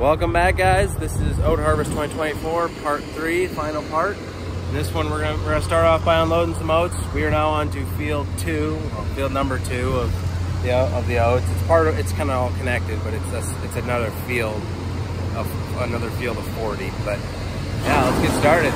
Welcome back, guys. This is Oat Harvest 2024, part 3, final part. In this one, we're gonna start off by unloading some oats. We are now on to field 2, or field number 2 of the oats. It's kind of all connected, but it's another field of 40. But yeah, let's get started.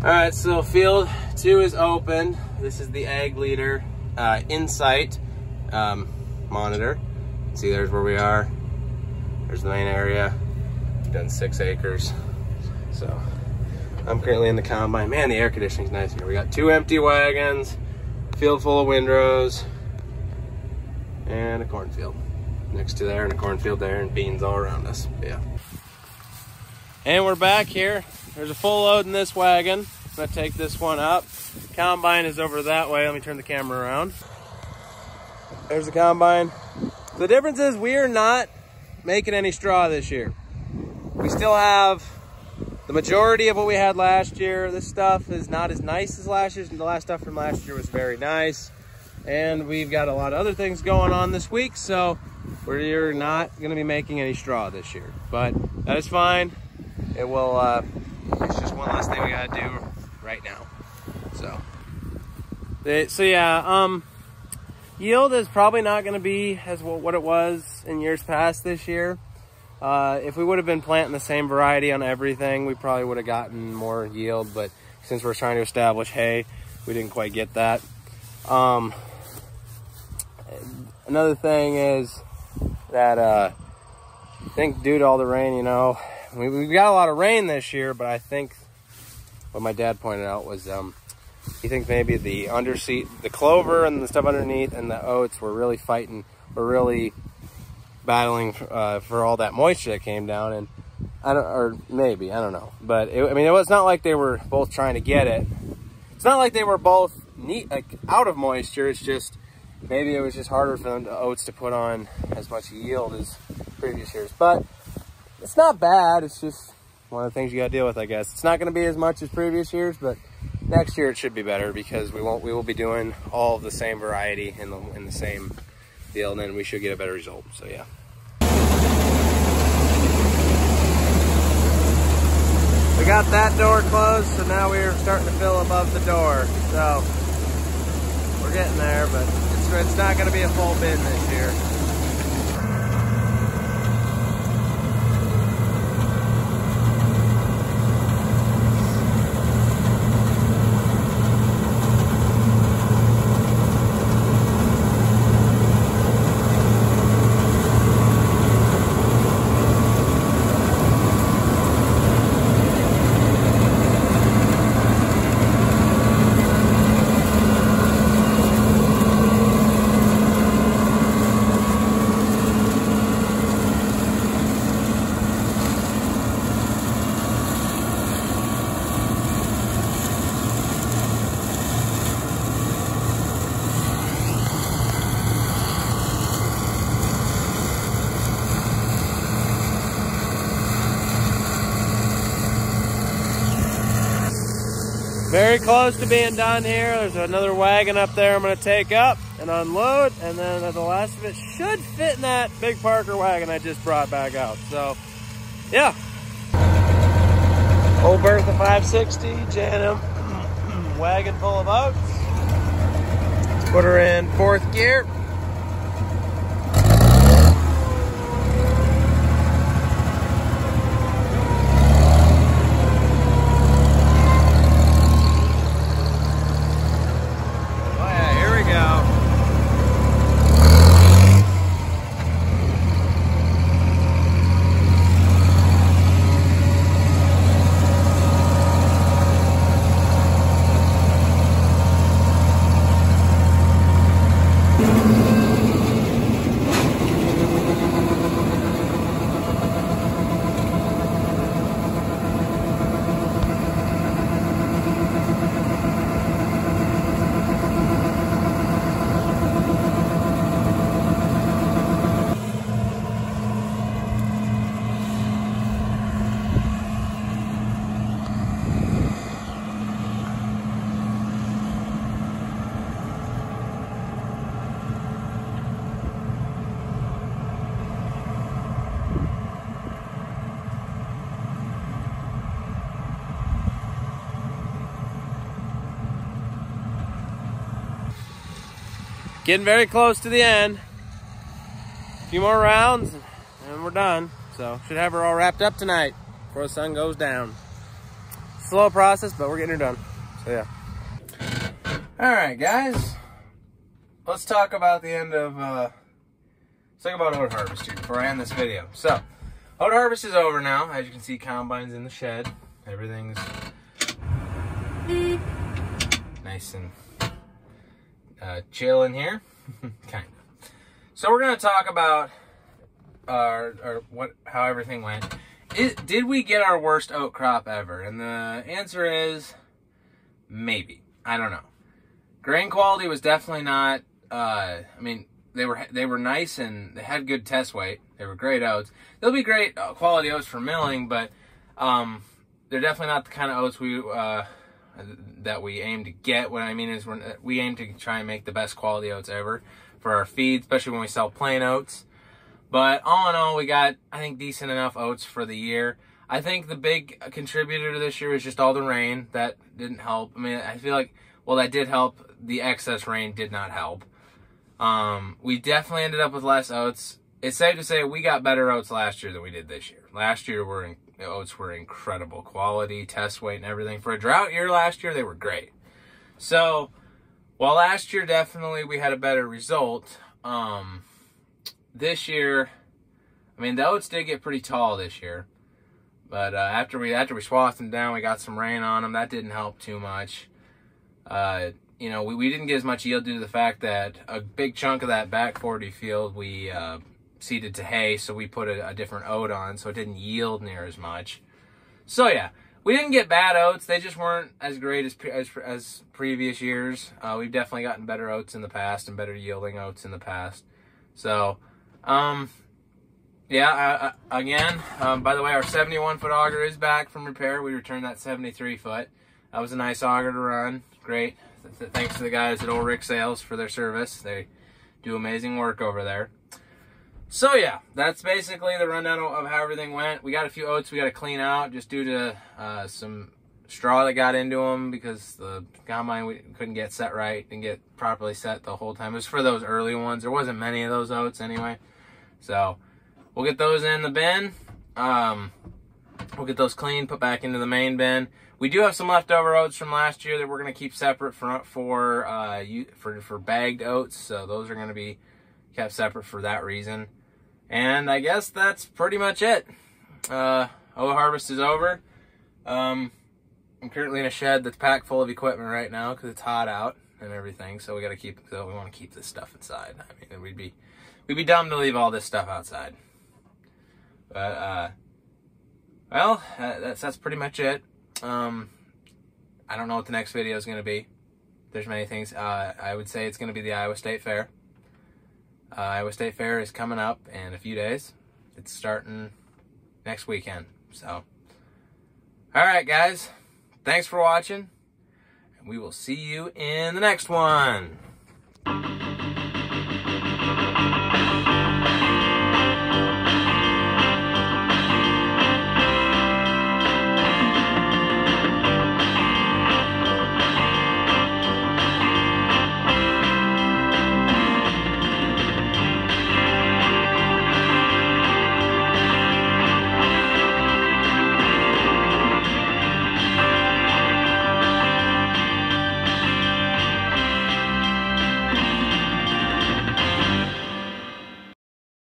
All right, so field 2 is open. This is the Ag Leader Insight monitor. See, there's where we are. There's the main area. We've done 6 acres. So I'm currently in the combine. Man, the air conditioning's nice here. We got 2 empty wagons, field full of windrows, and a cornfield next to there, and a cornfield there, and beans all around us. Yeah. And we're back here. There's a full load in this wagon. I'm gonna take this one up. Combine is over that way. Let me turn the camera around. There's the combine. The difference is we are not making any straw this year. We still have the majority of what we had last year. This stuff is not as nice as last year's. The last stuff from last year was very nice. And we've got a lot of other things going on this week, so we're not gonna be making any straw this year. But that is fine. It will, it's just one less thing we gotta do right now. So yeah, yield is probably not gonna be as what it was in years past this year. If we would have been planting the same variety on everything, we probably would have gotten more yield, but since we're trying to establish hay, we didn't quite get that. Another thing is that, I think due to all the rain, you know, we got a lot of rain this year, but I think what my dad pointed out was he thinks maybe the underseed, the clover and the stuff underneath and the oats were really battling for all that moisture that came down. And I don't know. But I mean, it was not like they were both trying to get it. It's not like they were both out of moisture. It's just maybe it was just harder for the oats to put on as much yield as previous years. But it's not bad. It's just one of the things you got to deal with, I guess. It's not going to be as much as previous years, but next year it should be better because we will be doing all of the same variety in the same deal, and then we should get a better result. So yeah. We got that door closed, so now we're starting to fill above the door. So we're getting there, but it's not going to be a full bin this year. Very close to being done here. There's another wagon up there I'm going to take up and unload, and then the last of it should fit in that big Parker wagon I just brought back out. So, yeah. Old Bertha 560 Jan-M wagon full of oats. Let's put her in 4th gear. Getting very close to the end. A few more rounds and we're done. So should have her all wrapped up tonight before the sun goes down. Slow process, but we're getting her done. So yeah. All right, guys. Let's talk about the end of, let's talk about oat harvest here before I end this video. So, oat harvest is over now. As you can see, combine's in the shed. Everything's nice and chill in here. Kind of. So we're going to talk about how everything went. Did we get our worst oat crop ever? And the answer is maybe. I don't know. Grain quality was definitely not. I mean, they were nice and they had good test weight. They were great oats. They'll be great quality oats for milling, but they're definitely not the kind of oats that we aim to get. What I mean is we aim to try and make the best quality oats ever for our feed, especially when we sell plain oats. But all in all, we got, I think, decent enough oats for the year. I think the big contributor to this year was just all the rain. That didn't help. I mean, I feel like, well, that did help. The excess rain did not help. We definitely ended up with less oats. It's safe to say we got better oats last year than we did this year. Last year, oats were incredible quality, test weight, and everything. For a drought year last year, they were great. So, while last year definitely we had a better result, this year, I mean, the oats did get pretty tall this year. But after we swathed them down, we got some rain on them. That didn't help too much. You know, we didn't get as much yield due to the fact that a big chunk of that back 40 field we seeded to hay, so we put a different oat on, so it didn't yield near as much. So yeah, we didn't get bad oats. They just weren't as great as previous years. We've definitely gotten better oats in the past and better yielding oats in the past. So, yeah, again, by the way, our 71-foot auger is back from repair. We returned that 73-foot. That was a nice auger to run. Great. Thanks to the guys at Old Rick Sales for their service. They do amazing work over there. So yeah, that's basically the rundown of how everything went. We got a few oats we got to clean out just due to some straw that got into them because the combine we couldn't get set right, didn't get properly set the whole time. It was for those early ones. There wasn't many of those oats anyway. So we'll get those in the bin. We'll get those clean, put back into the main bin. We do have some leftover oats from last year that we're going to keep separate for bagged oats. So those are going to be kept separate for that reason. And I guess that's pretty much it. Oat harvest is over. I'm currently in a shed that's packed full of equipment right now because it's hot out and everything. So we want to keep this stuff inside. I mean, we'd be dumb to leave all this stuff outside. But well, that's pretty much it. I don't know what the next video is going to be. There's many things. I would say it's going to be the Iowa State Fair. Iowa State Fair is coming up in a few days. It's starting next weekend. So, all right, guys. Thanks for watching. And we will see you in the next one.